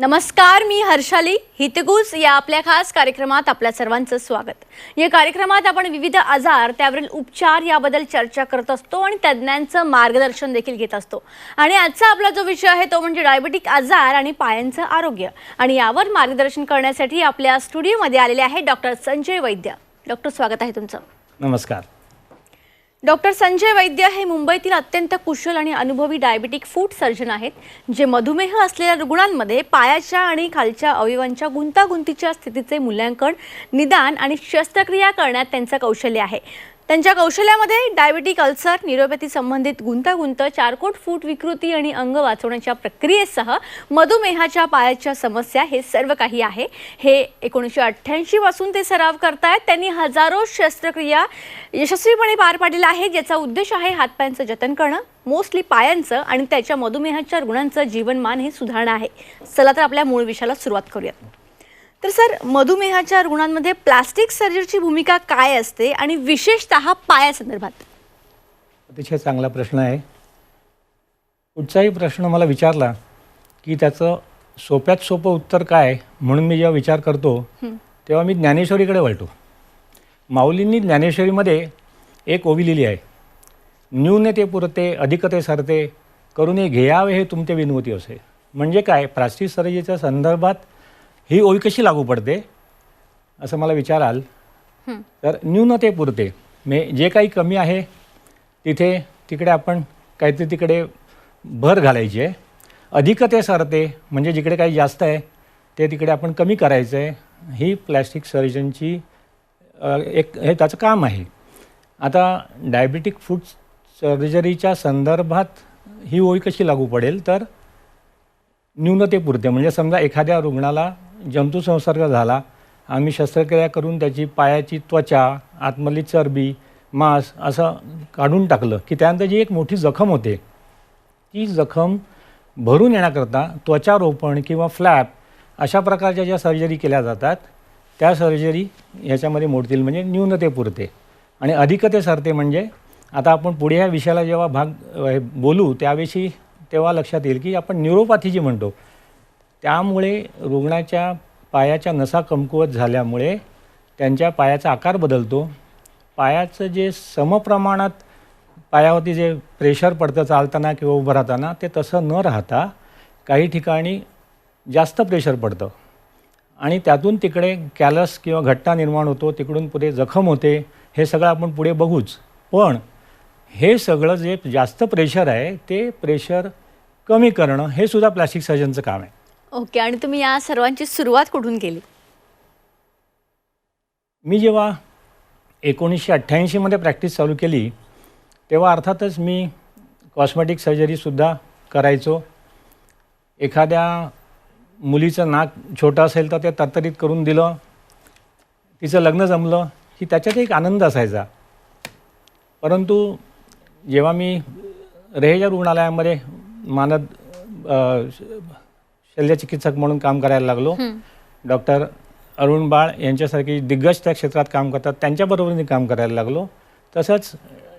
नमस्कार, मी हर्षाली. हितगुज या आपल्या खास कार्यक्रमात आपल्या सर्वांचं स्वागत. या कार्यक्रमात आपण विविध आजार, त्यावरील उपचार याबद्दल चर्चा करत असतो आणि तज्ञांचं मार्गदर्शन देखील घेत असतो. आणि आजचा आपला जो विषय आहे तो म्हणजे डायबिटिक आजार आणि पायांचं आरोग्य. आणि यावर मार्गदर्शन करण्यासाठी आपल्या स्टुडिओमध्ये आलेले आहे डॉक्टर संजय वैद्य. डॉक्टर, स्वागत आहे तुमचं. नमस्कार. डॉक्टर संजय वैद्य हे मुंबईतील अत्यंत कुशल आणि अनुभवी डायबिटिक फूट सर्जन आहेत, जे मधुमेह असलेल्या रुग्णांमध्ये पायाच्या आणि खालच्या अवयवांच्या गुंतागुंतीच्या स्थितीचे मूल्यांकन, निदान आणि शस्त्रक्रिया करण्यात त्यांचं कौशल्य आहे. त्यांच्या कौशल्यामध्ये डायबिटिक अल्सर, न्यूरोपॅथी संबंधित गुंतागुंत, चारकोट फूट विकृती आणि अंग वाचवण्याच्या प्रक्रियेसह मधुमेहाच्या पायाच्या समस्या हे सर्व काही आहे. हे 1988 पासून ते सराव करतायत. त्यांनी हजारो शस्त्रक्रिया यशस्वीपणे पार पाडलेल्या आहेत, ज्याचा उद्देश आहे हातपायांचं जतन करणं, मोस्टली पायांचं, आणि त्याच्या मधुमेहाच्या रुग्णांचं जीवनमान हे सुधारणं आहे. चला तर आपल्या मूळ विषयाला सुरुवात करूयात. तर सर, मधुमेहाच्या रुग्णांमध्ये प्लास्टिक सर्जरीची भूमिका काय असते आणि विशेषतः पायासंदर्भात? अतिशय चांगला प्रश्न आहे. कुठचाही प्रश्न मला विचारला की त्याचं सोप्यात सोपं उत्तर काय, म्हणून मी जेव्हा विचार करतो तेव्हा मी ज्ञानेश्वरीकडे वळतो. माऊलींनी ज्ञानेश्वरीमध्ये एक ओवी लिहिली आहे, न्यूनते पुरते अधिकते सरते करुणे घेयावे हे तुमते विनवती असे. म्हणजे काय, प्लास्टिक सर्जरीच्या संदर्भात ही ओवी कशी लागू पडते असं मला विचाराल तर न्यूनते पुरते जे काही कमी आहे तिकडे आपण काहीतरी तिकडे भर घालायची आहे. अधिकते सरते म्हणजे जिकडे काही जास्त आहे ते तिकडे आपण कमी करायचं आहे. ही प्लॅस्टिक सर्जनची हे त्याचं काम आहे. आता डायबिटिक फूट सर्जरीच्या संदर्भात ही ओवी कशी लागू पडेल तर न्यूनतेपुरते म्हणजे समजा एखाद्या रुग्णाला जंतुसंसर्ग झाला, आम्ही शस्त्रक्रिया करून त्याची पायाची त्वचा, आतमधली चरबी, मांस असं काढून टाकलं की त्यानंतर जी एक मोठी जखम होते, ती जखम भरून येण्याकरता त्वचारोपण किंवा फ्लॅप अशा प्रकारच्या ज्या सर्जरी केल्या जातात त्या सर्जरी ह्याच्यामध्ये मोडतील, म्हणजे न्यूनतेपुरते. आणि अधिकते सरते म्हणजे आता आपण पुढे ह्या विषयाला जेव्हा बोलू त्याविषयी तेव्हा लक्षात येईल की आपण न्यूरोपॅथी जी म्हणतो, त्यामुळे रुग्णाच्या पायाच्या नसा कमकुवत झाल्यामुळे त्यांच्या पायाचा आकार बदलतो. पायाचं जे समप्रमाणात पायावरती जे प्रेशर पडतं चालताना किंवा उभं राहताना ते तसं न राहता काही ठिकाणी जास्त प्रेशर पडतं आणि त्यातून तिकडे कॅलस किंवा घट्टा निर्माण होतो, तिकडून पुढे जखम होते. हे सगळं आपण पुढे बघूच. पण हे सगळं जे जास्त प्रेशर आहे ते प्रेशर कमी करणं हे सुद्धा प्लास्टिक सर्जनचं काम आहे. ओके. आणि तुम्ही या सर्वांची सुरुवात कुठून केली? मी जेव्हा 1988 मध्ये प्रॅक्टिस चालू केली तेव्हा अर्थातच मी कॉस्मेटिक सर्जरीसुद्धा करायचो. एखाद्या मुलीचं नाक छोटं असेल तर ते तरतरीत करून दिलं, तिचं लग्न जमलं की त्याच्यात एक आनंद असायचा. परंतु जेव्हा मी रेहेजा रुग्णालयामध्ये मानद शल्यचिकित्सक म्हणून काम करायला लागलो, डॉक्टर अरुण बाळ यांच्यासारखी दिग्गज त्या क्षेत्रात काम करतात त्यांच्याबरोबर मी काम करायला लागलो. तसंच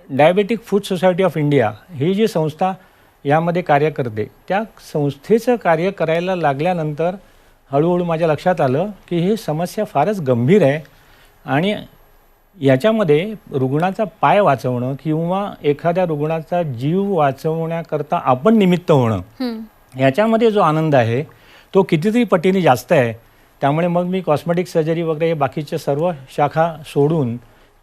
diabetic food society of India ही जी संस्था यामध्ये कार्य करते, त्या संस्थेचं कार्य करायला लागल्यानंतर हळूहळू माझ्या लक्षात आलं की ही समस्या फारच गंभीर आहे आणि याच्यामध्ये रुग्णाचा पाय वाचवणं किंवा एखाद्या रुग्णाचा जीव वाचवण्याकरता आपण निमित्त होणं, याच्यामध्ये जो आनंद आहे तो कितीतरी पटीने जास्त आहे. त्यामुळे मग मी कॉस्मेटिक सर्जरी वगैरे हे बाकीच्या सर्व शाखा सोडून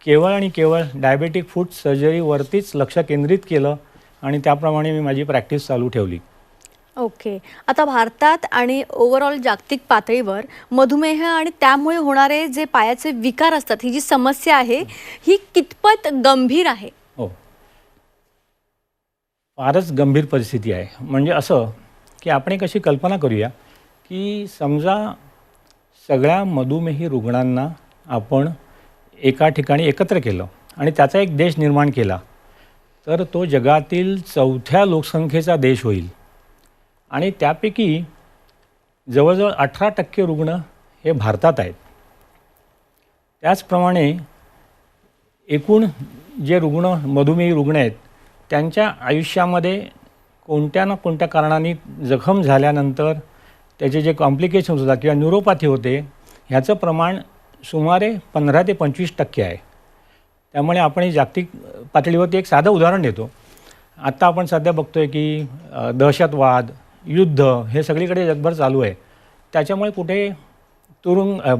केवळ आणि केवळ डायबेटिक फूट सर्जरीवरतीच लक्ष केंद्रित केलं आणि त्याप्रमाणे मी माझी प्रॅक्टिस चालू ठेवली. ओके. आता भारतात आणि ओव्हरऑल जागतिक पातळीवर मधुमेह आणि त्यामुळे होणारे जे पायाचे विकार असतात, ही जी समस्या आहे ही कितपत गंभीर आहे? हो, फारच गंभीर परिस्थिती आहे. म्हणजे असं की आपण एक अशी कल्पना करूया की समजा सगळ्या मधुमेही रुग्णांना आपण एका ठिकाणी एकत्र केलं आणि त्याचा एक देश निर्माण केला तर तो जगातील 4थ्या लोकसंख्येचा देश होईल आणि त्यापैकी जवळजवळ 18% रुग्ण हे भारतात आहेत. त्याचप्रमाणे एकूण जे रुग्ण मधुमेही रुग्ण आहेत त्यांच्या आयुष्यामध्ये कोणत्या ना कोणत्या कारणाने जखम झाल्यानंतर त्याचे जे कॉम्प्लिकेशन्स होतात किंवा न्यूरोपॅथी होते ह्याचं प्रमाण सुमारे 15 ते 25% आहे. त्यामुळे आपण ही जागतिक पातळीवरती एक साधं उदाहरण देतो. आत्ता आपण सध्या बघतोय की दहशतवाद, युद्ध हे सगळीकडे जगभर चालू आहे. त्याच्यामुळे कुठे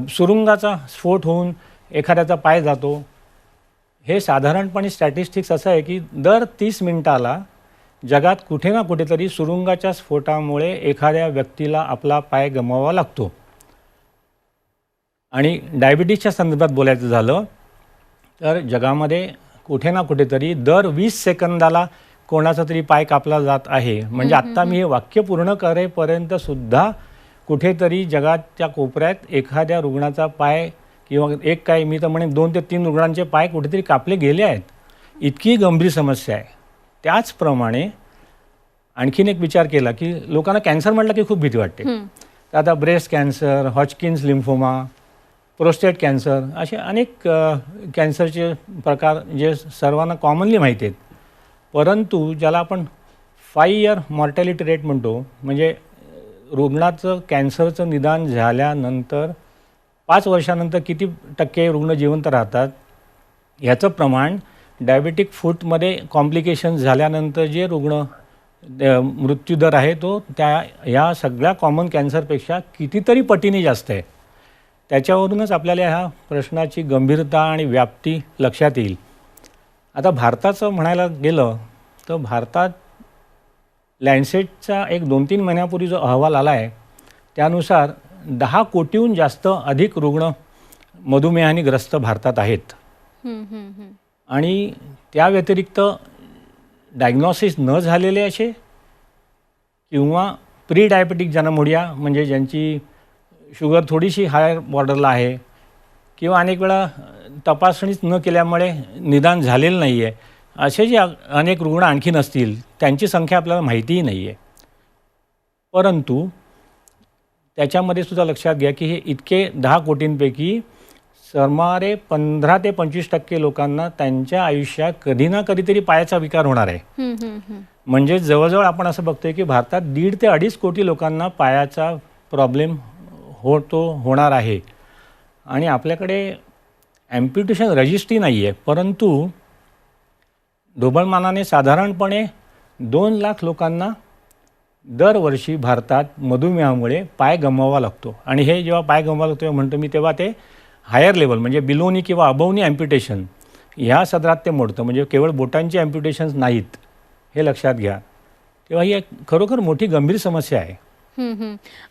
सुरुंगाचा स्फोट होऊन एखाद्याचा पाय जातो. हे साधारणपणे स्टॅटिस्टिक्स असं आहे की दर 30 मिनिटाला जगात कुठे ना कुठेतरी सुरुंगाच्या स्फोटामुळे एखाद्या व्यक्तीला आपला पाय गमवावा लागतो. आणि डायबिटीसच्या संदर्भात बोलायचं झालं तर जगामध्ये कुठे ना कुठेतरी दर 20 सेकंदाला कोणाचा तरी पाय कापला जात आहे. म्हणजे आत्ता मी हे वाक्य पूर्ण करेपर्यंत सुद्धा कुठेतरी जगाच्या कोपऱ्यात एखाद्या रुग्णाचा पाय किंवा एक काय मी तर म्हणेन 2 ते 3 रुग्णांचे पाय कुठेतरी कापले गेले आहेत. इतकी गंभीर समस्या आहे. त्याचप्रमाणे आणखीन एक विचार केला की लोकांना कॅन्सर म्हटलं की खूप भीती वाटते. तर आता breast cancer, Hodgkin's lymphoma, prostate cancer असे अनेक कॅन्सरचे प्रकार जे सर्वांना कॉमनली माहिती आहेत. परंतु ज्याला आपण 5 इयर मॉर्टॅलिटी रेट म्हणतो, म्हणजे रुग्णाचं कॅन्सरचं निदान झाल्यानंतर 5 वर्षानंतर किती टक्के रुग्ण जिवंत राहतात ह्याचं प्रमाण डायबेटिक फूटमध्ये कॉम्प्लिकेशन्स झाल्यानंतर जे रुग्ण मृत्यूदर आहे तो ह्या सगळ्या कॉमन कॅन्सरपेक्षा कितीतरी पटीने जास्त आहे. त्याच्यावरूनच आपल्याला ह्या प्रश्नाची गंभीरता आणि व्याप्ती लक्षात येईल. आता भारताचं म्हणायला गेलं तर भारतात लँडसेटचा एक 2-3 महिन्यापूर्वी जो अहवाल आला आहे त्यानुसार 10 कोटीहून जास्त अधिक रुग्ण मधुमेहाने ग्रस्त भारतात आहेत. आणि त्या व्यतिरिक्त डायग्नॉसिस न झालेले असे किंवा प्री डायबेटिक ज्यांना म्हणूया, म्हणजे ज्यांची शुगर थोडीशी हायर बॉर्डरला आहे किंवा अनेक वेळा तपासणीच न केल्यामुळे निदान झालेलं नाही आहे, असे जे अनेक रुग्ण आणखीन असतील त्यांची संख्या आपल्याला माहितीही नाही आहे. परंतु त्याच्यामध्ये सुद्धा लक्षात घ्या की हे इतके 10 कोटींपैकी सुमारे 15 ते 25% लोकांना त्यांच्या आयुष्यात कधी ना कधीतरी पायाचा विकार होणार आहे. म्हणजे जवळजवळ आपण असं बघतोय की भारतात 1.5 ते 2.5 कोटी लोकांना पायाचा प्रॉब्लेम होणार आहे. आणि आपल्याकडे ॲम्प्युटेशन रजिस्ट्री नाही आहे, परंतु ढोबळमानाने साधारणपणे 2 लाख लोकांना दरवर्षी भारतात मधुमेहामुळे पाय गमवावा लागतो. आणि हे जेव्हा पाय गमवावा लागतो म्हणतो मी तेव्हा ते हायर लेवल म्हणजे बिलोनी किंवा अबवनी ॲम्प्युटेशन ह्या सदरात ते मोडतं. म्हणजे केवळ बोटांची ॲम्प्युटेशन्स नाहीत, हे लक्षात घ्या. तेव्हा ही एक खरोखर मोठी गंभीर समस्या आहे.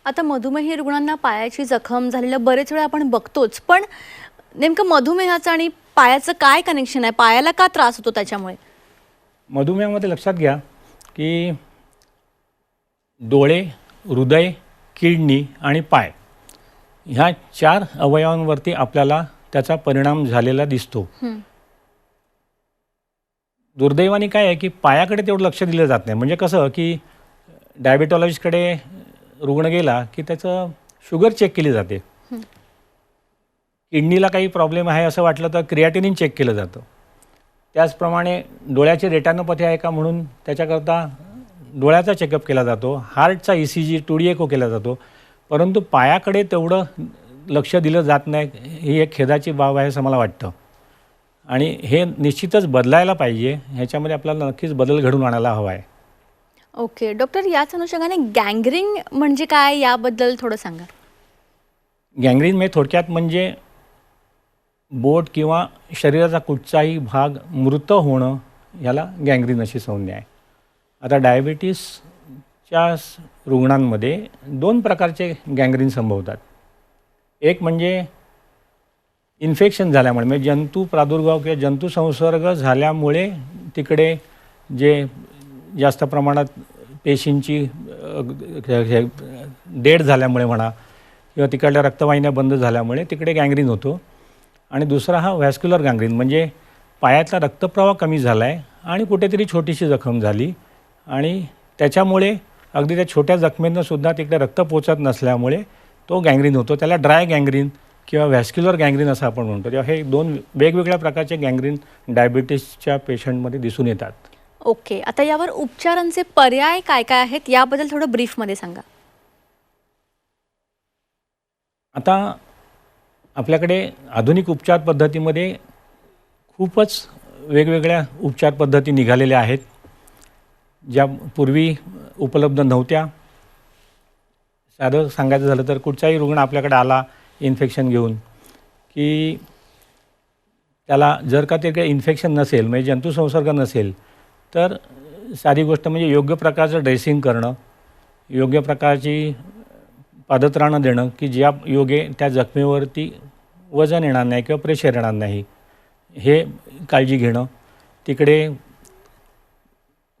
आता मधुमेही रुग्णांना पायाची जखम झालेलं बरेच वेळा आपण बघतोच, पण नेमकं मधुमेहाचं आणि पायाचं काय कनेक्शन आहे? पायाला का त्रास होतो त्याच्यामुळे? मधुमेहामध्ये लक्षात घ्या की डोळे, हृदय, किडनी आणि पाय ह्या 4 अवयवांवरती आपल्याला त्याचा परिणाम झालेला दिसतो. दुर्दैवाने काय आहे की पायाकडे तेवढं लक्ष दिलं जात नाही. म्हणजे कसं की डायबेटॉलॉजिस्टकडे रुग्ण गेला की त्याचं शुगर चेक केली जाते, किडनीला काही प्रॉब्लेम आहे असं वाटलं तर क्रिएटिनिन चेक केलं जातं. त्याचप्रमाणे डोळ्याचे रेटिनोपॅथी आहे का म्हणून त्याच्याकरता डोळ्याचा चेकअप केला जातो, हार्टचा ECG 2D एको केला जातो. परंतु पायाकडे तेवढं लक्ष दिलं जात नाही, ही एक खेदाची बाब आहे असं मला वाटतं. आणि हे निश्चितच बदलायला पाहिजे. ह्याच्यामध्ये आपल्याला नक्कीच बदल घडवून आणायला हवा आहे. ओके डॉक्टर, याच अनुषंगाने गँग्रीन म्हणजे काय याबद्दल थोडं सांगा. गँग्रीन म्हणजे थोडक्यात म्हणजे बोट किंवा शरीराचा कुठचाही भाग मृत होणं, याला गँग्रीन अशी संज्ञा आहे. आता डायबिटीसच्या रुग्णांमध्ये 2 प्रकारचे गँग्रीन संभवतात. एक म्हणजे इन्फेक्शन झाल्यामुळे, म्हणजे जंतू प्रादुर्भाव किंवा जंतू संसर्ग झाल्यामुळे तिकडे जे जास्त प्रमाणात पेशींची डेड झाल्यामुळे म्हणा किंवा तिकडल्या रक्तवाहिन्या बंद झाल्यामुळे तिकडे गँग्रीन होतो. आणि दुसरा हा व्हॅस्क्युलर गँग्रीन, म्हणजे पायातला रक्तप्रवाह कमी झाला आहे आणि कुठेतरी छोटीशी जखम झाली आणि त्याच्यामुळे अगदी त्या छोट्या जखमेंना सुद्धा तिकडे रक्त पोचत नसल्यामुळे तो गँग्रीन होतो. त्याला ड्राय गँग्रीन किंवा व्हॅस्क्युलर गँग्रीन असं आपण म्हणतो. तेव्हा हे 2 वेगवेगळ्या प्रकारचे गँग्रीन डायबिटीसच्या पेशंटमध्ये दिसून येतात. ओके, आता यावर उपचारांचे पर्याय काय काय आहेत याबद्दल थोडं ब्रीफमध्ये सांगा. आता आपल्याकडे आधुनिक उपचार पद्धतीमध्ये खूपच वेगवेगळ्या उपचार पद्धती निघालेल्या आहेत, ज्या पूर्वी उपलब्ध नव्हत्या. साधं सांगायचं झालं तर कुठचाही रुग्ण आपल्याकडे आला इन्फेक्शन घेऊन, की त्याला जर का ते काही इन्फेक्शन नसेल, म्हणजे जंतुसंसर्ग नसेल, तर साधी गोष्ट म्हणजे योग्य प्रकारचं ड्रेसिंग करणं, योग्य प्रकारची पादत्राणं देणं, की ज्या योगे त्या जखमेवरती वजन येणार नाही किंवा प्रेशर येणार नाही, हे काळजी घेणं. तिकडे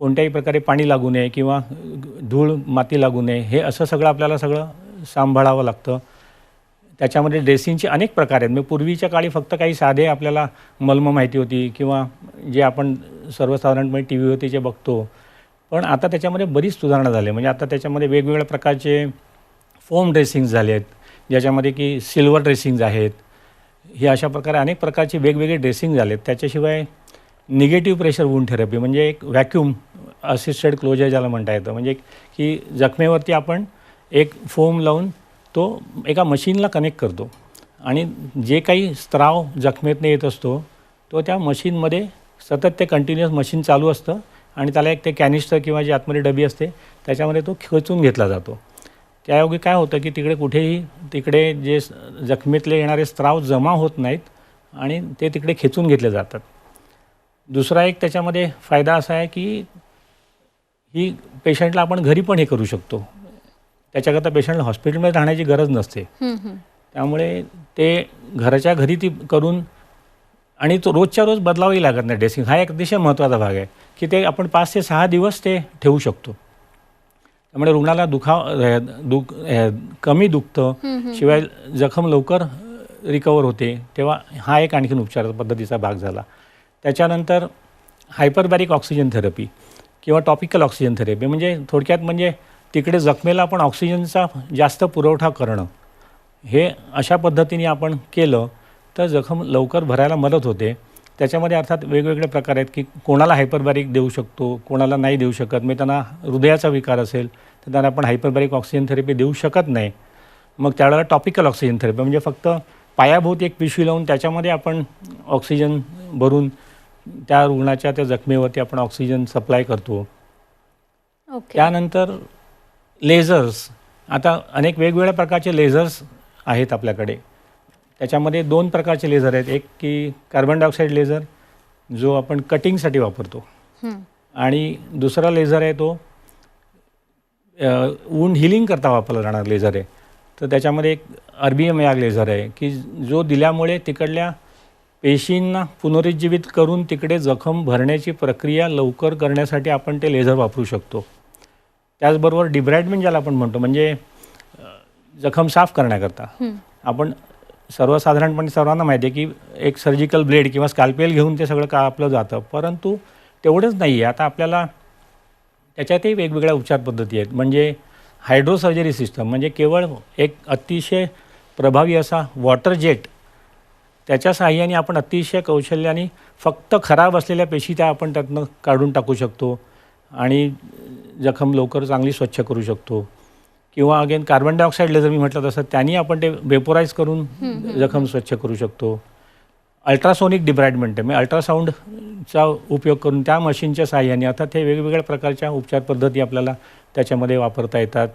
कोणत्याही प्रकारे पाणी लागू नये किंवा धूळ माती लागू नये, हे असं सगळं आपल्याला सांभाळावं लागतं. त्याच्यामध्ये ड्रेसिंगचे अनेक प्रकार आहेत. म्हणजे पूर्वीच्या काळी फक्त काही साधे आपल्याला मलम माहिती होती किंवा जे आपण सर्वसाधारणपणे टी व्हीवरती जे बघतो, पण आता त्याच्यामध्ये बरीच सुधारणा झाली. म्हणजे आता त्याच्यामध्ये वेगवेगळ्या प्रकारचे फोम ड्रेसिंग्स झाले आहेत, ज्याच्यामध्ये की सिल्वर ड्रेसिंग्ज आहेत. हे अशा प्रकारे अनेक प्रकारचे वेगवेगळे ड्रेसिंग झाले आहेत. त्याच्याशिवाय निगेटिव्ह प्रेशर वूंड थेरपी म्हणजे एक व्हॅक्यूम असिस्टेड क्लोजर ज्याला म्हणता येतं, म्हणजे की जखमेवरती आपण एक फोम लावून तो एका मशीनला कनेक्ट करतो आणि जे काही स्त्राव जखमेतनं येत असतो तो त्या मशीनमध्ये सतत ते कंटिन्युअस मशीन चालू असतं आणि त्याला एक ते कॅनिस्टर किंवा जी आतमध्ये डबी असते त्याच्यामध्ये तो खेचून घेतला जातो. त्यायोगे काय होतं की तिकडे जे जखमेतले येणारे स्त्राव जमा होत नाहीत आणि ते तिकडे खेचून घेतले जातात. दुसरा एक त्याच्यामध्ये फायदा असा आहे की ही पेशंटला आपण घरी पण हे करू शकतो. त्याच्याकरता पेशंटला हॉस्पिटलमध्ये राहण्याची गरज नसते. त्यामुळे ते घराच्या घरी ती करून आणि तो रोजच्या रोज बदलावही लागत नाही. ड्रेसिंग हा एक अतिशय महत्त्वाचा भाग आहे की ते आपण 5 ते 6 दिवस ते ठेवू शकतो. त्यामुळे रुग्णाला कमी दुखतं, शिवाय जखम लवकर रिकवर होते. तेव्हा हा एक आणखीन उपचार पद्धतीचा भाग झाला. त्याच्यानंतर हायपरबॅरिक ऑक्सिजन थेरपी किंवा टॉपिकल ऑक्सिजन थेरपी, म्हणजे थोडक्यात म्हणजे तिकडे जखमेला आपण ऑक्सिजनचा जास्त पुरवठा करणं. हे अशा पद्धतीने आपण केलं तर जखम लवकर भरायला मदत होते. त्याच्यामध्ये अर्थात वेगवेगळे प्रकार आहेत की कोणाला हायपरबॅरिक देऊ शकतो, कोणाला नाही देऊ शकत. म्हणजे त्यांना हृदयाचा विकार असेल तर त्यांना आपण हायपरबॅरिक ऑक्सिजन थेरपी देऊ शकत नाही. मग त्यावेळेला टॉपिकल ऑक्सिजन थेरपी म्हणजे फक्त पायाभोवती एक पिशवी लावून त्याच्यामध्ये आपण ऑक्सिजन भरून त्या रुग्णाच्या त्या जखमेवरती आपण ऑक्सिजन सप्लाय करतो. त्यानंतर लेझर्स, आता अनेक वेगवेगळ्या प्रकारचे लेझर्स आहेत आपल्याकडे. त्याच्यामध्ये 2 प्रकारचे लेझर आहेत. एक की कार्बन डायऑक्साईड लेझर जो आपण कटिंगसाठी वापरतो आणि दुसरा लेझर आहे तो वुंड हिलिंग करता वापरला जाणारा लेझर आहे. तर त्याच्यामध्ये एक RBM लेझर आहे की जो दिल्यामुळे तिकडल्या पेशींना पुनरुज्जीवित करून तिकडे जखम भरण्याची प्रक्रिया लवकर करण्यासाठी आपण ते लेझर वापरू शकतो. त्याचबरोबर डिब्राइडमेंट ज्याला आपण म्हणतो, म्हणजे जखम साफ करण्याकरता आपण सर्वसाधारणपणे सर्वांना माहिती आहे की एक सर्जिकल ब्लेड किंवा स्कॅल्पेल घेऊन ते सगळं कापलं जातं. परंतु तेवढंच नाही आहे. आता आपल्याला त्याच्यातही वेगवेगळ्या उपचार पद्धती आहेत. म्हणजे हायड्रो सर्जरी सिस्टम, म्हणजे केवळ एक अतिशय प्रभावी असा वॉटर जेट, त्याच्या साहाय्याने आपण अतिशय कौशल्याने फक्त खराब असलेल्या पेशी त्या आपण त्यातनं काढून टाकू शकतो आणि जखम लवकर चांगली स्वच्छ करू शकतो. किंवा अगेन कार्बन डायऑक्साईड लेझर मी म्हटलं तसं त्यांनी आपण ते वेपोराईज करून जखम स्वच्छ करू शकतो. अल्ट्रासोनिक डिब्राइडमेंट आहे, म्हणजे अल्ट्रासाऊंडचा उपयोग करून त्या मशीनच्या साहाय्याने, अर्थात हे वेगवेगळ्या प्रकारच्या उपचार पद्धती आपल्याला त्याच्यामध्ये वापरता येतात.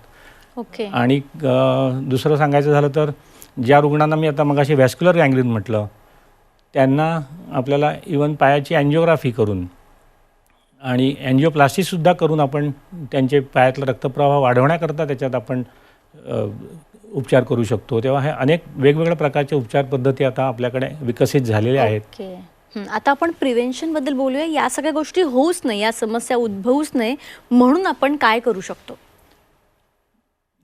आणि दुसरं सांगायचं झालं तर ज्या रुग्णांना मी आता मगाशी व्हॅस्क्युलर गँग्रीन म्हटलं, त्यांना आपल्याला इवन पायाची अँजिओग्राफी करून आणि अँजिओप्लास्टीसुद्धा करून आपण त्यांचे पायातला रक्तप्रवाह वाढवण्याकरता त्याच्यात आपण उपचार करू शकतो. तेव्हा हे अनेक वेगवेगळ्या प्रकारच्या उपचार पद्धती आता आपल्याकडे विकसित झालेल्या आहेत. आता आपण प्रिव्हेन्शनबद्दल बोलूया. या सगळ्या गोष्टी होऊच नाही, या समस्या उद्भवूच नाही म्हणून आपण काय करू शकतो?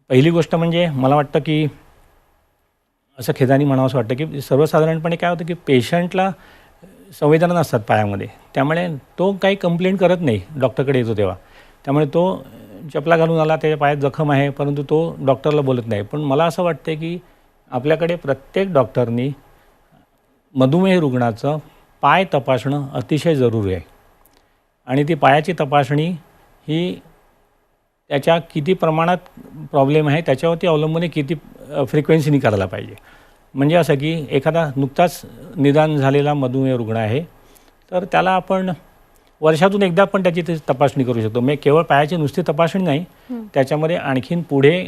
पहिली गोष्ट म्हणजे मला वाटतं की असं खेदानी म्हणावंसं वाटतं की सर्वसाधारणपणे काय होतं की पेशंटला संवेदना नसतात पायामध्ये, त्यामुळे तो काही कंप्लेंट करत नाही डॉक्टरकडे येतो तेव्हा. त्यामुळे तो चपला घालून आला, त्याच्या पायात जखम आहे, परंतु तो डॉक्टरला बोलत नाही. पण मला असं वाटतं की आपल्याकडे प्रत्येक डॉक्टरनी मधुमेह रुग्णाचं पाय तपासणं अतिशय जरुरी आहे. आणि ती पायाची तपासणी ही त्याच्या किती प्रमाणात प्रॉब्लेम आहे त्याच्यावरती अवलंबून किती फ्रिक्वेन्सीनी करायला पाहिजे. म्हणजे असं की एखादा नुकताच निदान झालेला मधुमेह रुग्ण आहे, तर त्याला आपण वर्षातून एकदा पण त्याची तपासणी करू शकतो. म्हणजे केवळ पायाची नुसती तपासणी नाही, त्याच्यामध्ये आणखीन पुढे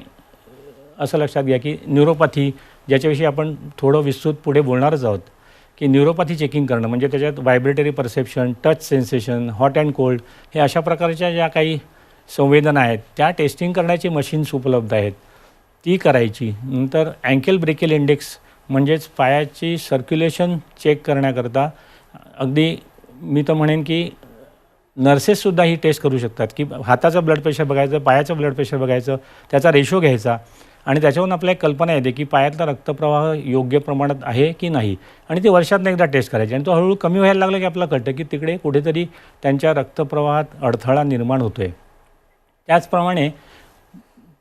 असं लक्षात घ्या की न्यूरोपॅथी, ज्याच्याविषयी आपण थोडं विस्तृत पुढे बोलणारच आहोत, की न्यूरोपॅथी चेकिंग करणं म्हणजे त्याच्यात vibratory perception, touch sensation, hot and cold हे अशा प्रकारच्या ज्या काही संवेदना आहेत त्या टेस्टिंग करण्याची मशीन्स उपलब्ध आहेत, ती करायची. नंतर अँकेल ब्रेकेल इंडेक्स म्हणजेच पायाची सर्क्युलेशन चेक करण्याकरता अगदी मी तर म्हणेन की नर्सेससुद्धा ही टेस्ट करू शकतात, की हाताचं ब्लड प्रेशर बघायचं, पायाचं ब्लड प्रेशर बघायचं, त्याचा रेशो घ्यायचा आणि त्याच्यावरून आपल्याला एक कल्पना येते की पायातला रक्तप्रवाह योग्य प्रमाणात आहे की नाही, आणि ती वर्षातून एकदा टेस्ट करायची. आणि तो हळूहळू कमी व्हायला लागला की आपल्याला कळतं की तिकडे कुठेतरी त्यांच्या रक्तप्रवाहात अडथळा निर्माण होतो आहे. त्याचप्रमाणे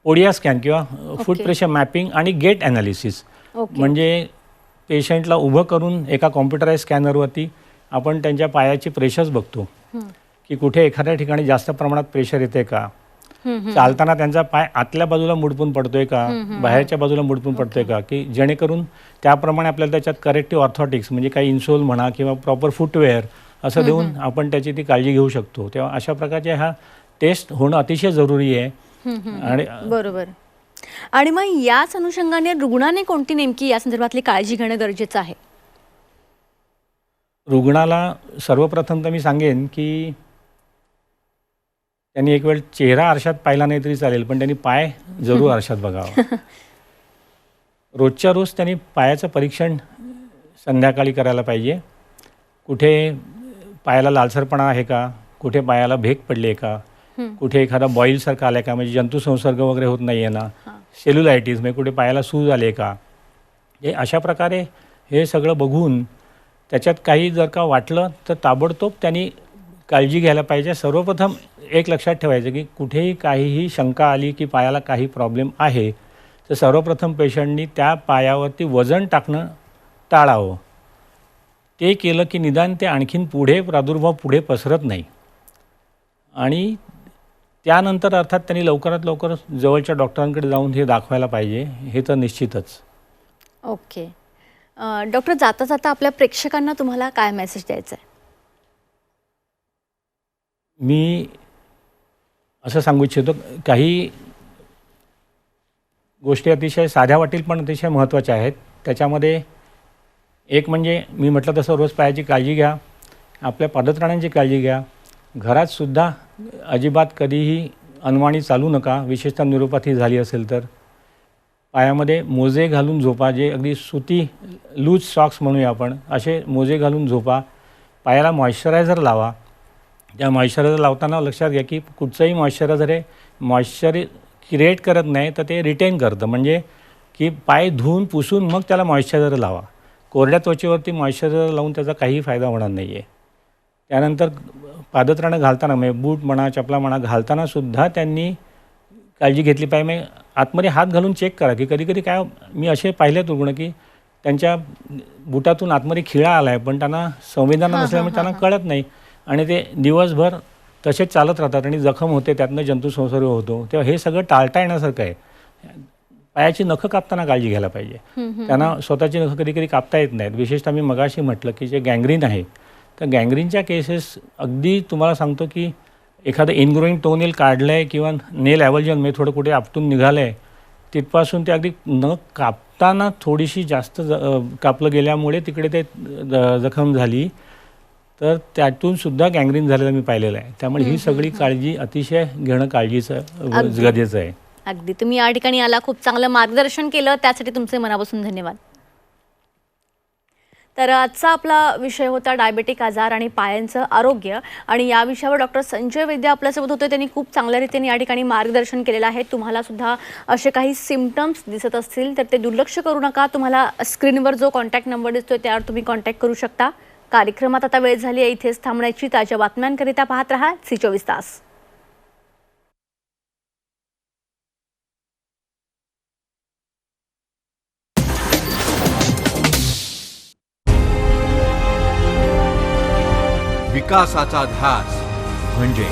ओडिया स्कॅन किंवा फूड प्रेशर मॅपिंग आणि गेट ॲनालिसिस म्हणजे पेशंटला उभं करून एका कॉम्प्युटराइज स्कॅनरवरती आपण त्यांच्या पायाचे प्रेशर्स बघतो की कुठे एखाद्या ठिकाणी जास्त प्रमाणात प्रेशर येते का, चालताना त्यांचा पाय आतल्या बाजूला मुडपून पडतोय का, बाहेरच्या बाजूला मुडपून पडतोय का, की जेणेकरून त्याप्रमाणे आपल्याला त्याच्यात करेक्टिव्ह ऑर्थोटिक्स म्हणजे काही इन्सोल म्हणा किंवा प्रॉपर फुटवेअर असं देऊन आपण त्याची ती काळजी घेऊ शकतो. तेव्हा अशा प्रकारचे हा टेस्ट होणं अतिशय जरुरी आहे. आणि बरोबर. आणि मग याच अनुषंगाने रुग्णाने कोणती नेमकी या संदर्भातली काळजी घेणं गरजेचं आहे? रुग्णाला सर्वप्रथम तर मी सांगेन की त्यांनी एक वेळ चेहरा आरशात पाहिला नाही तरी चालेल, पण त्यांनी पाय जरूर आरशात बघावा. रोजच्या रोज त्यांनी पायाचं परीक्षण संध्याकाळी करायला पाहिजे. कुठे पायाला लालसरपणा आहे का, कुठे पायाला भेग पडली आहे का, कुठे एखादा बॉईलसारखा आला आहे का, म्हणजे जंतुसंसर्ग वगैरे होत नाही आहे ना, सेल्युलायटिस म्हणजे कुठे पायाला सूज आली आहे का, हे अशा प्रकारे हे सगळं बघून त्याच्यात काही जर का वाटलं तर ताबडतोब त्यांनी काळजी घ्यायला पाहिजे. सर्वप्रथम एक लक्षात ठेवायचं की कुठेही काहीही शंका आली की पायाला काही प्रॉब्लेम आहे तर सर्वप्रथम पेशंटनी त्या पायावरती वजन टाकणं टाळावं. ते केलं की निदान ते आणखीन पुढे प्रादुर्भाव पुढे पसरत नाही. आणि त्यानंतर अर्थात त्यांनी लवकरात लवकर जवळच्या डॉक्टरांकडे जाऊन हे दाखवायला पाहिजे, हे तर निश्चितच. ओके. डॉक्टर, जाता जाता आपल्या प्रेक्षकांना तुम्हाला काय मेसेज द्यायचा आहे? मी असं सांगू इच्छितो, काही गोष्टी अतिशय साध्या वाटेल पण अतिशय महत्त्वाच्या आहेत. त्याच्यामध्ये एक म्हणजे मी म्हटलं तसं रोज पायाची काळजी घ्या, आपल्या पादत्राणांची काळजी घ्या. घरातसुद्धा अजिबात कधीही अनवाणी चालू नका, विशेषतः न्यूरोपॅथी झाली असेल तर. पायामध्ये मोजे घालून झोपा, जे अगदी सुती लूज सॉक्स म्हणूया आपण, असे मोजे घालून झोपा. पायाला मॉइश्चरायझर लावा. त्या मॉइश्चरायझर लावताना लक्षात घ्या की कुठचंही मॉइश्चरायझर हे मॉइश्चर क्रिएट करत नाही तर ते रिटेन करतं, म्हणजे की पाय धुवून पुसून मग त्याला मॉइश्चरायझर लावा. कोरड्या त्वचेवरती मॉइश्चरायझर लावून त्याचा काहीही फायदा होणार नाही आहे. त्यानंतर पादत्राणं घालताना म्हणजे बूट म्हणा, चपला म्हणा, घालतानासुद्धा त्यांनी काळजी घेतली पाहिजे. म्हणजे आतमध्ये हात घालून चेक करा, की कधी कधी काय मी असे पाहिलेत रुग्ण की त्यांच्या बुटातून आतमध्ये खिळा आला आहे पण त्यांना संवेदना नसल्यामुळे त्यांना कळत नाही आणि ते दिवसभर तसेच चालत राहतात आणि जखम होते, त्यातनं जंतुसंसर्ग होतो. तेव्हा हे सगळं टाळता येण्यासारखं आहे. पायाची नखं कापताना काळजी घ्यायला पाहिजे. त्यांना स्वतःची नखं कधी कधी कापता येत नाहीत. विशेषतः मी मगाशी म्हटलं की जे गँग्रीन आहे, तर गँग्रीनच्या केसेस अगदी तुम्हाला सांगतो की एखादं इनग्रोईंग टोनेल काढलं आहे किंवा नेल ॲव्हल्जन म्हणजे थोडं कुठे आपटून निघालं आहे, तिथपासून ते अगदी न कापताना थोडीशी जास्त कापलं गेल्यामुळे तिकडे ते जखम झाली, तर त्यातूनसुद्धा गँग्रीन झालेलं मी पाहिलेलं आहे. त्यामुळे ही सगळी काळजी अतिशय घेणं काळजीचं गरजेचं आहे. अगदी. तुम्ही या ठिकाणी आला, खूप चांगलं मार्गदर्शन केलं, त्यासाठी तुमचे मनापासून धन्यवाद. तर आजचा आपला विषय होता डायबेटिक आजार आणि पायांचं आरोग्य, आणि या विषयावर डॉक्टर संजय वैद्य आपल्यासोबत होते. त्यांनी खूप चांगल्या रीतीने या ठिकाणी मार्गदर्शन केलेलं आहे. तुम्हाला सुद्धा असे काही सिम्पटम्स दिसत असतील तर ते दुर्लक्ष करू नका. तुम्हाला स्क्रीनवर जो कॉन्टॅक्ट नंबर दिसतोय त्यावर तुम्ही कॉन्टॅक्ट करू शकता. कार्यक्रमात आता वेळ झाली आहे इथेच थांबण्याची. ताज्या बातम्यांकरिता पाहत रहा C24 तास. विकासाचा ध्यास म्हणजे